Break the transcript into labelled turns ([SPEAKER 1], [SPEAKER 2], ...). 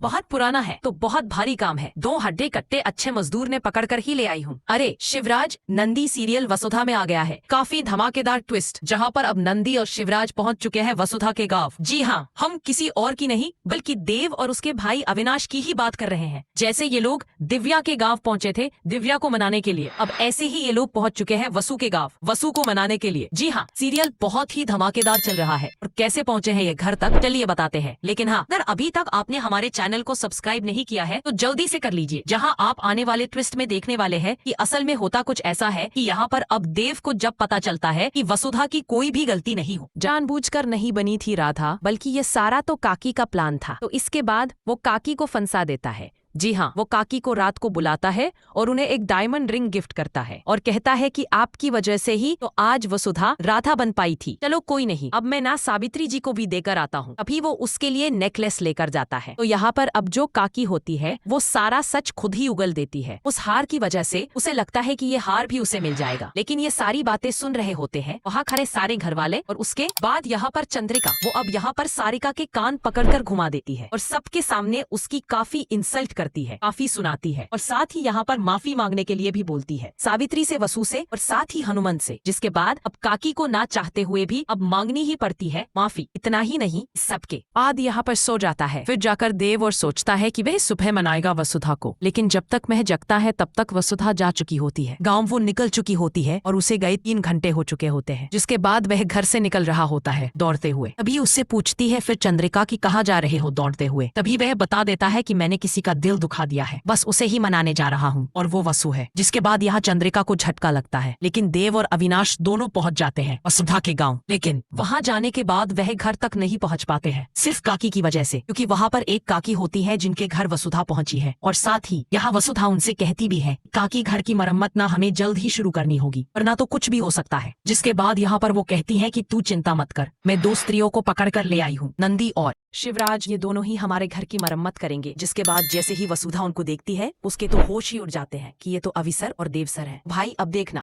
[SPEAKER 1] बहुत पुराना है तो बहुत भारी काम है। 2 हड्डे कट्टे अच्छे मजदूर ने पकड़कर ही ले आई हूँ। अरे शिवराज, नंदी सीरियल वसुधा में आ गया है। काफी धमाकेदार ट्विस्ट, जहाँ पर अब नंदी और शिवराज पहुँच चुके हैं वसुधा के गाँव। जी हाँ, हम किसी और की नहीं बल्कि देव और उसके भाई अविनाश की ही बात कर रहे हैं। जैसे ये लोग दिव्या के गाँव पहुँचे थे दिव्या को मनाने के लिए, अब ऐसे ही ये लोग पहुँच चुके हैं वसु के गाँव वसु को मनाने के लिए। जी हाँ, सीरियल बहुत ही धमाकेदार चल रहा है और कैसे पहुँचे हैं ये घर तक चलिए बताते हैं। लेकिन हाँ, अगर अभी तक आपने हमारे चैनल को सब्सक्राइब नहीं किया है तो जल्दी से कर लीजिए, जहाँ आप आने वाले ट्विस्ट में देखने वाले हैं कि असल में होता कुछ ऐसा है कि यहाँ पर अब देव को जब पता चलता है कि वसुधा की कोई भी गलती नहीं हो,
[SPEAKER 2] जानबूझकर नहीं बनी थी राधा, बल्कि ये सारा तो काकी का प्लान था। तो इसके बाद वो काकी को फंसा देता है। जी हाँ, वो काकी को रात को बुलाता है और उन्हें एक डायमंड रिंग गिफ्ट करता है और कहता है कि आपकी वजह से ही तो आज वसुधा राधा बन पाई थी। चलो कोई नहीं, अब मैं ना सावित्री जी को भी देकर आता हूँ। अभी वो उसके लिए नेकलेस लेकर जाता है। तो यहाँ पर अब जो काकी होती है वो सारा सच खुद ही उगल देती है। उस हार की वजह से उसे लगता है कि ये हार भी उसे मिल जाएगा, लेकिन ये सारी बातें सुन रहे होते हैं वहाँ खड़े सारे घर वाले। और उसके बाद यहाँ पर चंद्रिका, वो अब यहाँ पर सारिका के कान पकड़कर घुमा देती है और सबके सामने उसकी काफी इंसल्ट करती है, काफी सुनाती है और साथ ही यहाँ पर माफी मांगने के लिए भी बोलती है, सावित्री से, वसु से और साथ ही हनुमंत से। जिसके बाद अब काकी को ना चाहते हुए भी अब मांगनी ही पड़ती है माफी। इतना ही नहीं, सबके बाद यहाँ पर सो जाता है। फिर जाकर देव और सोचता है कि वह सुबह मनाएगा वसुधा को, लेकिन जब तक वह जगता है तब तक वसुधा जा चुकी होती है, गाँव वो निकल चुकी होती है और उसे गए 3 घंटे हो चुके होते हैं। जिसके बाद वह घर से निकल रहा होता है दौड़ते हुए। तभी उससे पूछती है फिर चंद्रिका कि कहाँ जा रहे हो दौड़ते हुए। तभी वह बता देता है कि मैंने किसी का दिल दुखा दिया है, बस उसे ही मनाने जा रहा हूँ और वो वसु है। जिसके बाद यहाँ चंद्रिका को झटका लगता है, लेकिन देव और अविनाश दोनों पहुँच जाते हैं वसुधा के गाँव। लेकिन वहाँ जाने के बाद वह घर तक नहीं पहुँच पाते हैं, सिर्फ काकी की वजह से, क्योंकि वहाँ पर एक काकी होती है जिनके घर वसुधा पहुँची है। और साथ ही यहाँ वसुधा उनसे कहती भी है काकी घर की मरम्मत ना हमें जल्द ही शुरू करनी होगी, वरना तो कुछ भी हो सकता है। जिसके बाद यहाँ पर वो कहती है कि तू चिंता मत कर, मैं 2 स्त्रियों को पकड़ कर ले आई हूँ, नंदी और शिवराज, ये दोनों ही हमारे घर की मरम्मत करेंगे। जिसके बाद जैसे ही वसुधा उनको देखती है उसके तो होश ही उड़ जाते हैं कि ये तो अविसर और देवसर है। भाई अब देखना